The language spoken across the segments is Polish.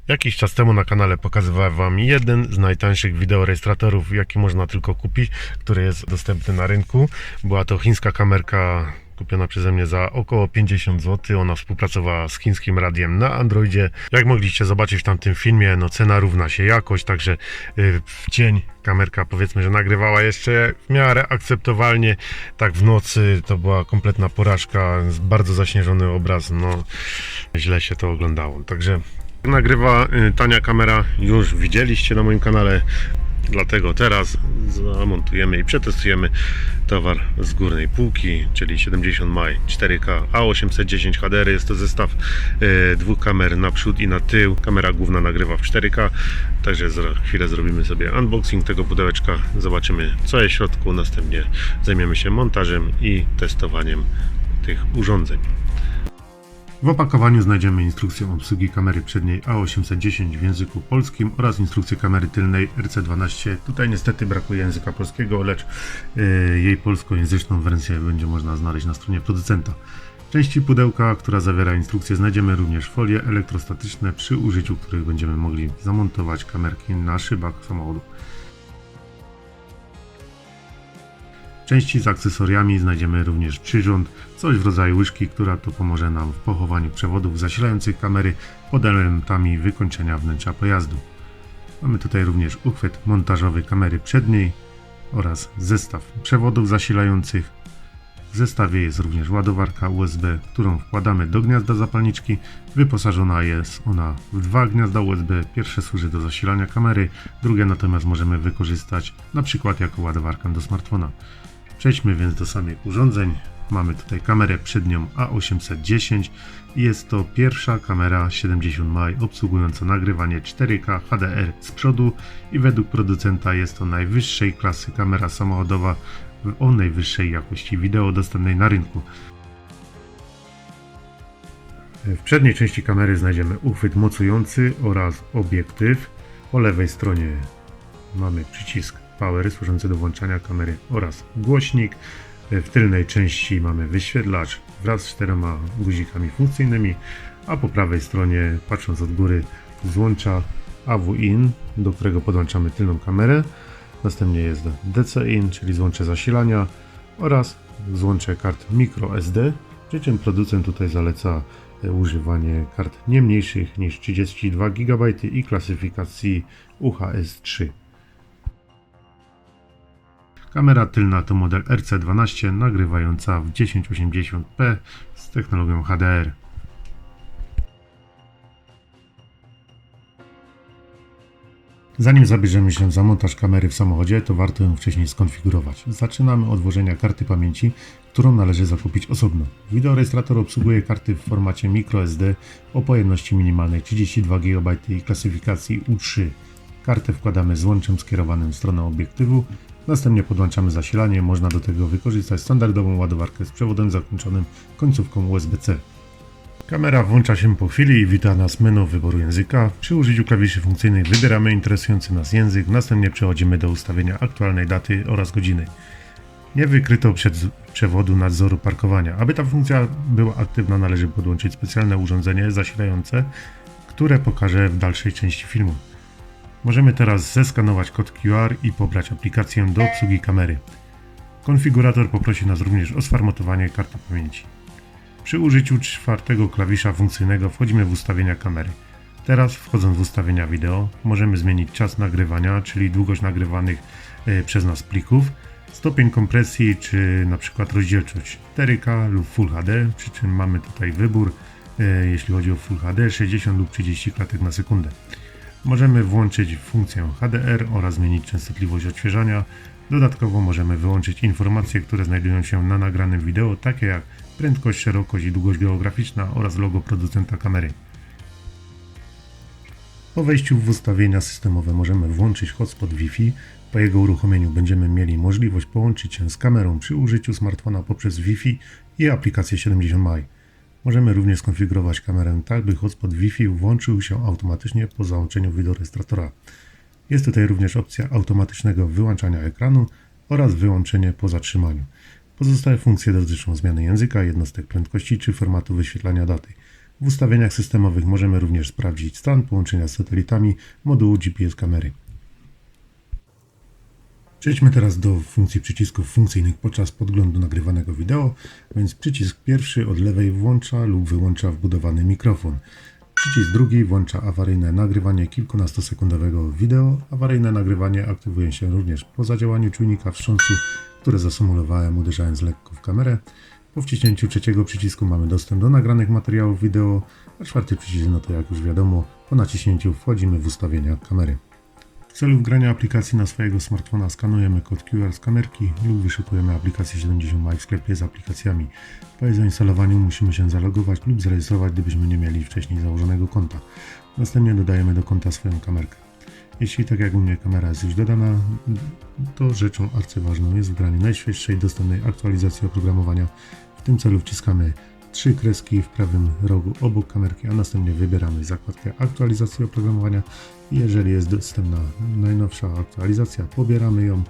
Jakiś czas temu na kanale pokazywałem Wam jeden z najtańszych wideorejestratorów, jaki można tylko kupić, który jest dostępny na rynku. Była to chińska kamerka kupiona przeze mnie za około 50 zł. Ona współpracowała z chińskim radiem na Androidzie. Jak mogliście zobaczyć w tamtym filmie, no cena równa się jakość, także w dzień kamerka, powiedzmy, że nagrywała jeszcze w miarę akceptowalnie. Tak w nocy to była kompletna porażka, bardzo zaśnieżony obraz, no źle się to oglądało. Także nagrywa tania kamera, już widzieliście na moim kanale, dlatego teraz zamontujemy i przetestujemy towar z górnej półki, czyli 70 maj 4K A810 HDR. Jest to zestaw dwóch kamer naprzód i na tył. Kamera główna nagrywa w 4K, także za chwilę zrobimy sobie unboxing tego pudełeczka, zobaczymy co jest w środku, następnie zajmiemy się montażem i testowaniem tych urządzeń. W opakowaniu znajdziemy instrukcję obsługi kamery przedniej A810 w języku polskim oraz instrukcję kamery tylnej RC12. Tutaj niestety brakuje języka polskiego, lecz jej polskojęzyczną wersję będzie można znaleźć na stronie producenta. W części pudełka, która zawiera instrukcję, znajdziemy również folie elektrostatyczne, przy użyciu których będziemy mogli zamontować kamerki na szybach samochodu. W części z akcesoriami znajdziemy również przyrząd, coś w rodzaju łyżki, która to pomoże nam w pochowaniu przewodów zasilających kamery pod elementami wykończenia wnętrza pojazdu. Mamy tutaj również uchwyt montażowy kamery przedniej oraz zestaw przewodów zasilających. W zestawie jest również ładowarka USB, którą wkładamy do gniazda zapalniczki. Wyposażona jest ona w dwa gniazda USB. Pierwsze służy do zasilania kamery, drugie natomiast możemy wykorzystać na przykład jako ładowarkę do smartfona. Przejdźmy więc do samych urządzeń. Mamy tutaj kamerę przednią A810. Jest to pierwsza kamera 70 maj obsługująca nagrywanie 4K HDR z przodu i według producenta jest to najwyższej klasy kamera samochodowa o najwyższej jakości wideo dostępnej na rynku. W przedniej części kamery znajdziemy uchwyt mocujący oraz obiektyw. Po lewej stronie mamy przycisk Power służący do włączania kamery oraz głośnik. W tylnej części mamy wyświetlacz wraz z 4 guzikami funkcyjnymi, a po prawej stronie, patrząc od góry, złącza AV-in, do którego podłączamy tylną kamerę. Następnie jest DC-in, czyli złącze zasilania, oraz złącze kart microSD, przy czym producent tutaj zaleca używanie kart nie mniejszych niż 32 GB i klasyfikacji UHS-3. Kamera tylna to model RC12 nagrywająca w 1080p z technologią HDR. Zanim zabierzemy się za montaż kamery w samochodzie, to warto ją wcześniej skonfigurować. Zaczynamy od włożenia karty pamięci, którą należy zakupić osobno. Wideorejestrator obsługuje karty w formacie microSD o pojemności minimalnej 32 GB i klasyfikacji U3. Kartę wkładamy z łączem skierowanym w stronę obiektywu. Następnie podłączamy zasilanie. Można do tego wykorzystać standardową ładowarkę z przewodem zakończonym końcówką USB-C. Kamera włącza się po chwili i wita nas menu wyboru języka. Przy użyciu klawiszy funkcyjnych wybieramy interesujący nas język, następnie przechodzimy do ustawienia aktualnej daty oraz godziny. Nie wykryto przewodu nadzoru parkowania. Aby ta funkcja była aktywna, należy podłączyć specjalne urządzenie zasilające, które pokażę w dalszej części filmu. Możemy teraz zeskanować kod QR i pobrać aplikację do obsługi kamery. Konfigurator poprosi nas również o sformatowanie karty pamięci. Przy użyciu czwartego klawisza funkcyjnego wchodzimy w ustawienia kamery. Teraz, wchodząc w ustawienia wideo, możemy zmienić czas nagrywania, czyli długość nagrywanych przez nas plików, stopień kompresji, czy na przykład rozdzielczość 4K lub Full HD, przy czym mamy tutaj wybór, jeśli chodzi o Full HD, 60 lub 30 klatek na sekundę. Możemy włączyć funkcję HDR oraz zmienić częstotliwość odświeżania. Dodatkowo możemy wyłączyć informacje, które znajdują się na nagranym wideo, takie jak prędkość, szerokość i długość geograficzna oraz logo producenta kamery. Po wejściu w ustawienia systemowe możemy włączyć hotspot Wi-Fi. Po jego uruchomieniu będziemy mieli możliwość połączyć się z kamerą przy użyciu smartfona poprzez Wi-Fi i aplikację 70 maj. Możemy również skonfigurować kamerę tak, by hotspot Wi-Fi włączył się automatycznie po załączeniu wideorejestratora. Jest tutaj również opcja automatycznego wyłączania ekranu oraz wyłączenie po zatrzymaniu. Pozostałe funkcje dotyczą zmiany języka, jednostek prędkości czy formatu wyświetlania daty. W ustawieniach systemowych możemy również sprawdzić stan połączenia z satelitami modułu GPS kamery. Przejdźmy teraz do funkcji przycisków funkcyjnych podczas podglądu nagrywanego wideo, więc przycisk pierwszy od lewej włącza lub wyłącza wbudowany mikrofon. Przycisk drugi włącza awaryjne nagrywanie kilkunastosekundowego wideo. Awaryjne nagrywanie aktywuje się również po zadziałaniu czujnika wstrząsu, które zasymulowałem uderzając lekko w kamerę. Po wciśnięciu trzeciego przycisku mamy dostęp do nagranych materiałów wideo, a czwarty przycisk, no to jak już wiadomo, po naciśnięciu wchodzimy w ustawienia kamery. W celu wgrania aplikacji na swojego smartfona skanujemy kod QR z kamerki lub wyszukujemy aplikację 70 MA w sklepie z aplikacjami. Po jej zainstalowaniu musimy się zalogować lub zarejestrować, gdybyśmy nie mieli wcześniej założonego konta. Następnie dodajemy do konta swoją kamerkę. Jeśli tak jak u mnie kamera jest już dodana, to rzeczą arcyważną jest wgranie najświeższej dostępnej aktualizacji oprogramowania. W tym celu wciskamy 3 kreski w prawym rogu obok kamerki, a następnie wybieramy zakładkę aktualizacji oprogramowania. Jeżeli jest dostępna najnowsza aktualizacja, pobieramy ją.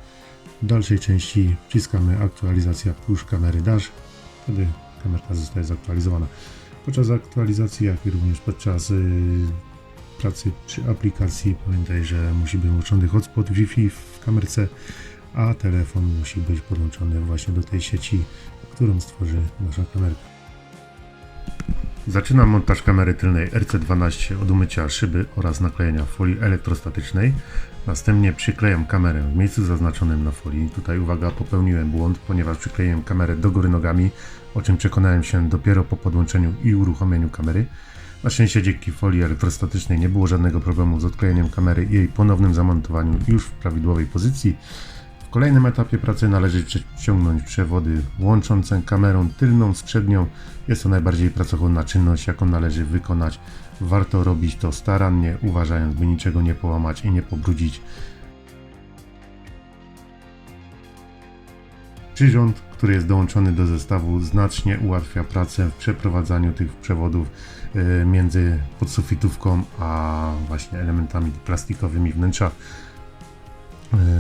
W dalszej części wciskamy aktualizacja push kamery dash. Wtedy kamerka zostaje zaktualizowana. Podczas aktualizacji, jak i również podczas pracy przy aplikacji pamiętaj, że musi być włączony hotspot Wi-Fi w kamerce, a telefon musi być podłączony właśnie do tej sieci, którą stworzy nasza kamerka. Zaczynam montaż kamery tylnej RC12 od umycia szyby oraz naklejenia folii elektrostatycznej. Następnie przyklejam kamerę w miejscu zaznaczonym na folii. Tutaj uwaga, popełniłem błąd, ponieważ przykleiłem kamerę do góry nogami, o czym przekonałem się dopiero po podłączeniu i uruchomieniu kamery. Na szczęście dzięki folii elektrostatycznej nie było żadnego problemu z odklejeniem kamery i jej ponownym zamontowaniu już w prawidłowej pozycji. W kolejnym etapie pracy należy przeciągnąć przewody łączące kamerę tylną z przednią. Jest to najbardziej pracochłonna czynność, jaką należy wykonać. Warto robić to starannie, uważając, by niczego nie połamać i nie pobrudzić. Przyrząd, który jest dołączony do zestawu, znacznie ułatwia pracę w przeprowadzaniu tych przewodów między podsufitówką a właśnie elementami plastikowymi wnętrza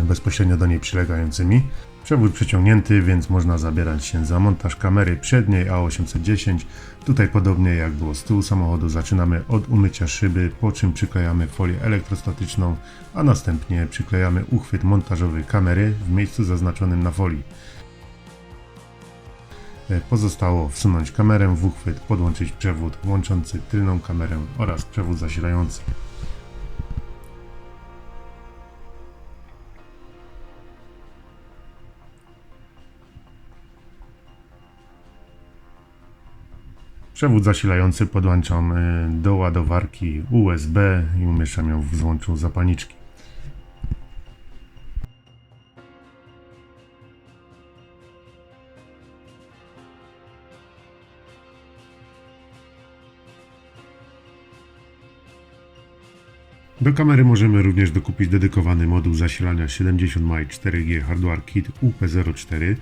bezpośrednio do niej przylegającymi. Przewód przeciągnięty, więc można zabierać się za montaż kamery przedniej A810. Tutaj podobnie jak było z tyłu samochodu, zaczynamy od umycia szyby, po czym przyklejamy folię elektrostatyczną, a następnie przyklejamy uchwyt montażowy kamery w miejscu zaznaczonym na folii. Pozostało wsunąć kamerę w uchwyt, podłączyć przewód łączący tylną kamerę oraz przewód zasilający. Przewód zasilający podłączam do ładowarki USB i umieszczam ją w złączu zapalniczki. Do kamery możemy również dokupić dedykowany moduł zasilania 70 MA 4G Hardware Kit UP04.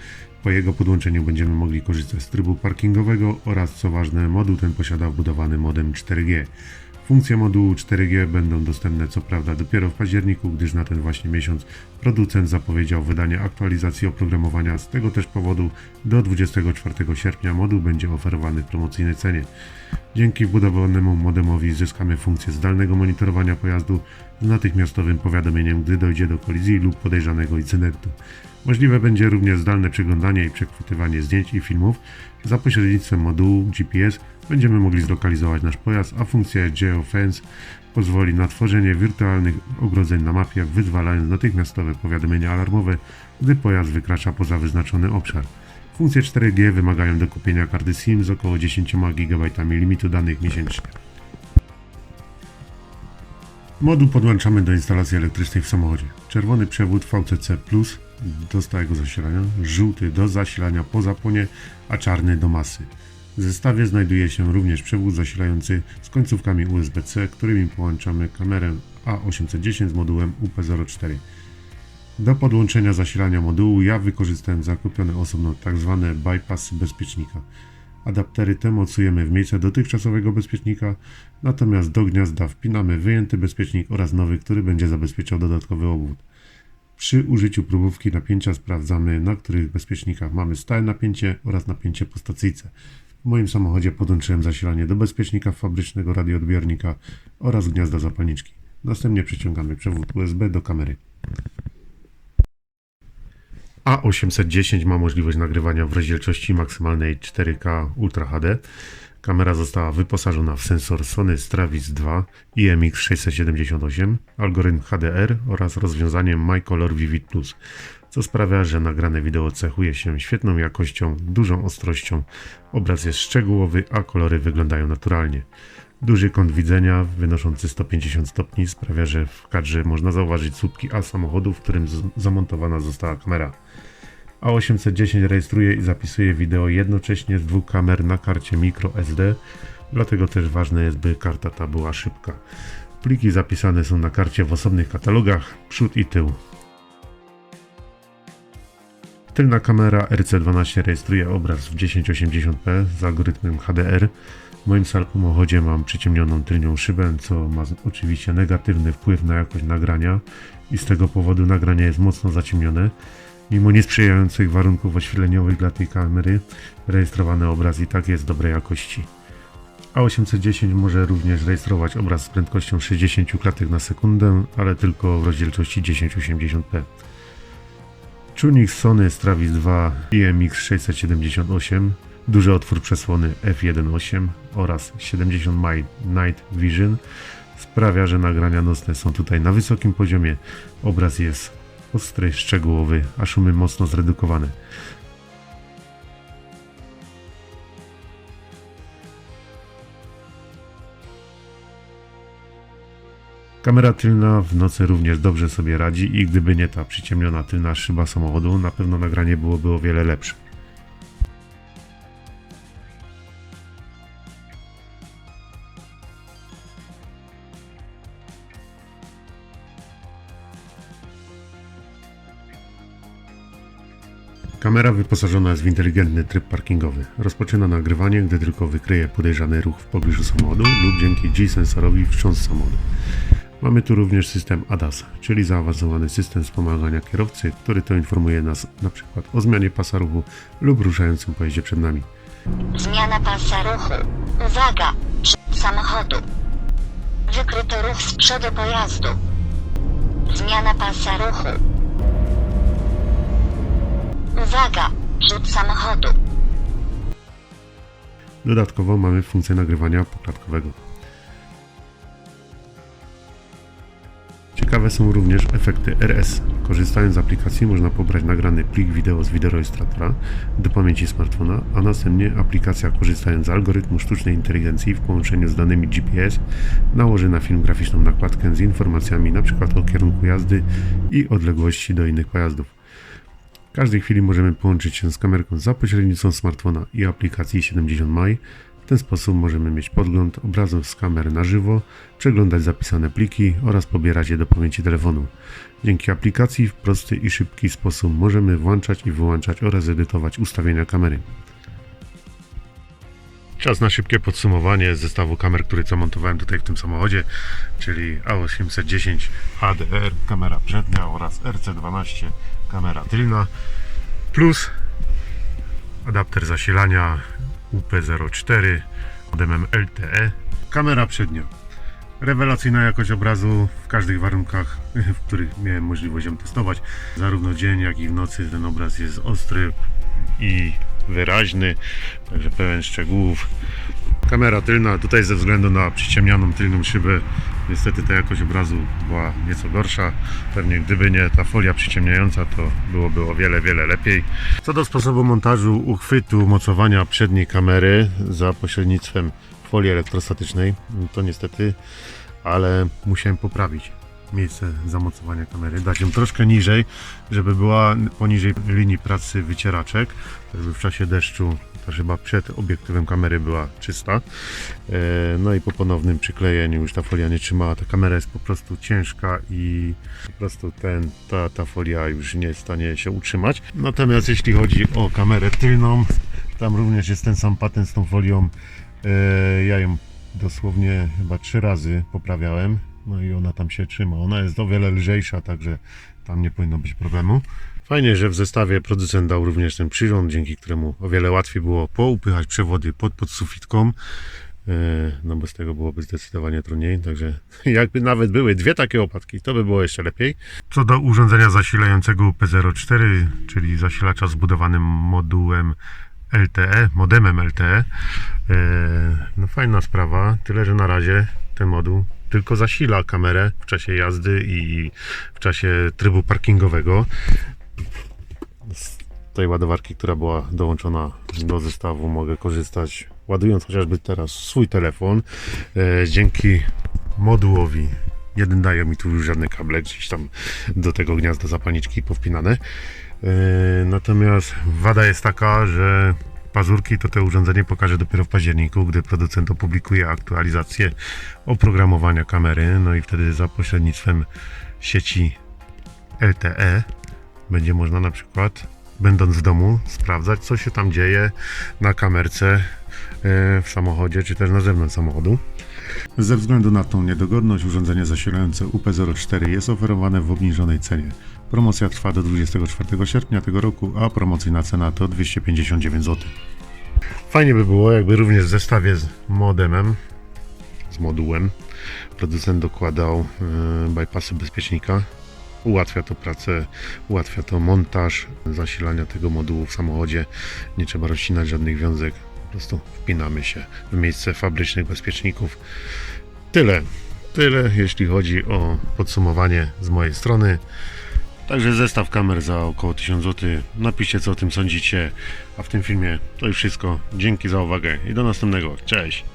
Po jego podłączeniu będziemy mogli korzystać z trybu parkingowego oraz, co ważne, moduł ten posiada wbudowany modem 4G. Funkcje modułu 4G będą dostępne co prawda dopiero w październiku, gdyż na ten właśnie miesiąc producent zapowiedział wydanie aktualizacji oprogramowania. Z tego też powodu do 24 sierpnia moduł będzie oferowany w promocyjnej cenie. Dzięki wbudowanemu modemowi zyskamy funkcję zdalnego monitorowania pojazdu z natychmiastowym powiadomieniem, gdy dojdzie do kolizji lub podejrzanego incydentu. Możliwe będzie również zdalne przeglądanie i przechwytywanie zdjęć i filmów. Za pośrednictwem modułu GPS będziemy mogli zlokalizować nasz pojazd, a funkcja Geofence pozwoli na tworzenie wirtualnych ogrodzeń na mapie, wyzwalając natychmiastowe powiadomienia alarmowe, gdy pojazd wykracza poza wyznaczony obszar. Funkcje 4G wymagają dokupienia karty SIM z około 10 GB limitu danych miesięcznie. Moduł podłączamy do instalacji elektrycznej w samochodzie. Czerwony przewód VCC Plus do stałego zasilania, żółty do zasilania po zapłonie, a czarny do masy. W zestawie znajduje się również przewód zasilający z końcówkami USB-C, którymi połączamy kamerę A810 z modułem UP04. Do podłączenia zasilania modułu ja wykorzystałem zakupione osobno tzw. bypassy bezpiecznika. Adaptery te mocujemy w miejsce dotychczasowego bezpiecznika, natomiast do gniazda wpinamy wyjęty bezpiecznik oraz nowy, który będzie zabezpieczał dodatkowy obwód. Przy użyciu próbówki napięcia sprawdzamy, na których bezpiecznikach mamy stałe napięcie oraz napięcie po stacyjce. W moim samochodzie podłączyłem zasilanie do bezpiecznika fabrycznego radioodbiornika oraz gniazda zapalniczki. Następnie przyciągamy przewód USB do kamery. A810 ma możliwość nagrywania w rozdzielczości maksymalnej 4K Ultra HD. Kamera została wyposażona w sensor Sony Stravis 2 IMX678, algorytm HDR oraz rozwiązanie MyColor Vivid Plus, co sprawia, że nagrane wideo cechuje się świetną jakością, dużą ostrością, obraz jest szczegółowy, a kolory wyglądają naturalnie. Duży kąt widzenia wynoszący 150 stopni sprawia, że w kadrze można zauważyć słupki A samochodu, w którym zamontowana została kamera. A810 rejestruje i zapisuje wideo jednocześnie z dwóch kamer na karcie microSD, dlatego też ważne jest, by karta ta była szybka. Pliki zapisane są na karcie w osobnych katalogach, przód i tył. Tylna kamera RC12 rejestruje obraz w 1080p z algorytmem HDR. W moim samochodzie mam przyciemnioną tylnią szybę, co ma oczywiście negatywny wpływ na jakość nagrania i z tego powodu nagranie jest mocno zaciemnione. Mimo niesprzyjających warunków oświetleniowych dla tej kamery, rejestrowany obraz i tak jest dobrej jakości. A810 może również rejestrować obraz z prędkością 60 klatek na sekundę, ale tylko w rozdzielczości 1080p. Czujnik Sony Stravis 2 IMX678, duży otwór przesłony f1.8 oraz 70 mic Night Vision sprawia, że nagrania nocne są tutaj na wysokim poziomie. Obraz jest ostry, szczegółowy, a szumy mocno zredukowane. Kamera tylna w nocy również dobrze sobie radzi i gdyby nie ta przyciemniona tylna szyba samochodu, na pewno nagranie byłoby o wiele lepsze. Kamera wyposażona jest w inteligentny tryb parkingowy. Rozpoczyna nagrywanie, gdy tylko wykryje podejrzany ruch w pobliżu samochodu lub dzięki G-sensorowi wstrząs samochodu. Mamy tu również system ADAS, czyli zaawansowany system wspomagania kierowcy, który to informuje nas np. o zmianie pasa ruchu lub ruszającym pojeździe przed nami. Zmiana pasa ruchu. Uwaga! Przód samochodu. Wykryto ruch z przodu pojazdu. Zmiana pasa ruchu. Uwaga! Przód samochodu. Dodatkowo mamy funkcję nagrywania poklatkowego. Ciekawe są również efekty RS. Korzystając z aplikacji można pobrać nagrany plik wideo z wideorejestratora do pamięci smartfona, a następnie aplikacja, korzystając z algorytmu sztucznej inteligencji w połączeniu z danymi GPS, nałoży na film graficzną nakładkę z informacjami np. o kierunku jazdy i odległości do innych pojazdów. W każdej chwili możemy połączyć się z kamerką za pośrednictwem smartfona i aplikacji 70 Mi. W ten sposób możemy mieć podgląd obrazów z kamer na żywo, przeglądać zapisane pliki oraz pobierać je do pamięci telefonu. Dzięki aplikacji w prosty i szybki sposób możemy włączać i wyłączać oraz edytować ustawienia kamery. Czas na szybkie podsumowanie zestawu kamer, który zamontowałem tutaj w tym samochodzie, czyli A810 HDR, kamera przednia oraz RC12, kamera tylna, plus adapter zasilania UP04 modemem LTE, kamera przednia. Rewelacyjna jakość obrazu w każdych warunkach, w których miałem możliwość ją testować. Zarówno dzień, jak i w nocy ten obraz jest ostry i wyraźny, także pełen szczegółów. Kamera tylna, tutaj ze względu na przyciemnioną tylną szybę niestety ta jakość obrazu była nieco gorsza. Pewnie gdyby nie ta folia przyciemniająca, to byłoby o wiele, wiele lepiej. Co do sposobu montażu uchwytu mocowania przedniej kamery za pośrednictwem folii elektrostatycznej, to niestety, ale musiałem poprawić miejsce zamocowania kamery, dać ją troszkę niżej, żeby była poniżej linii pracy wycieraczek, żeby w czasie deszczu ta szyba przed obiektywem kamery była czysta. No i po ponownym przyklejeniu już ta folia nie trzymała, ta kamera jest po prostu ciężka i po prostu ta folia już nie jest w stanie się utrzymać. Natomiast jeśli chodzi o kamerę tylną, tam również jest ten sam patent z tą folią. Ja ją dosłownie chyba 3 razy poprawiałem, no i ona tam się trzyma. Ona jest o wiele lżejsza, także tam nie powinno być problemu. Fajnie, że w zestawie producent dał również ten przyrząd, dzięki któremu o wiele łatwiej było poupychać przewody pod sufitką. No bez tego byłoby zdecydowanie trudniej, także jakby nawet były dwie takie opadki, to by było jeszcze lepiej. Co do urządzenia zasilającego UP04, czyli zasilacza z budowanym modułem LTE, modemem LTE, no fajna sprawa, tyle że na razie ten moduł tylko zasila kamerę w czasie jazdy i w czasie trybu parkingowego. Z tej ładowarki, która była dołączona do zestawu, mogę korzystać, ładując chociażby teraz swój telefon. Dzięki modułowi nie daje mi tu już żadne kable gdzieś tam do tego gniazda zapalniczki powpinane. Natomiast wada jest taka, że pazurki to urządzenie pokaże dopiero w październiku, gdy producent opublikuje aktualizację oprogramowania kamery, no i wtedy za pośrednictwem sieci LTE będzie można na przykład, będąc w domu, sprawdzać, co się tam dzieje na kamerce w samochodzie, czy też na zewnątrz samochodu. Ze względu na tą niedogodność urządzenie zasilające UP04 jest oferowane w obniżonej cenie. Promocja trwa do 24 sierpnia tego roku, a promocyjna cena to 259 zł. Fajnie by było, jakby również w zestawie z modemem, z modułem, producent dokładał bypassy bezpiecznika. Ułatwia to pracę, ułatwia to montaż zasilania tego modułu w samochodzie. Nie trzeba rozcinać żadnych wiązek, po prostu wpinamy się w miejsce fabrycznych bezpieczników. Tyle jeśli chodzi o podsumowanie z mojej strony. Także zestaw kamer za około 1000 zł. Napiszcie, co o tym sądzicie. A w tym filmie to już wszystko. Dzięki za uwagę i do następnego. Cześć!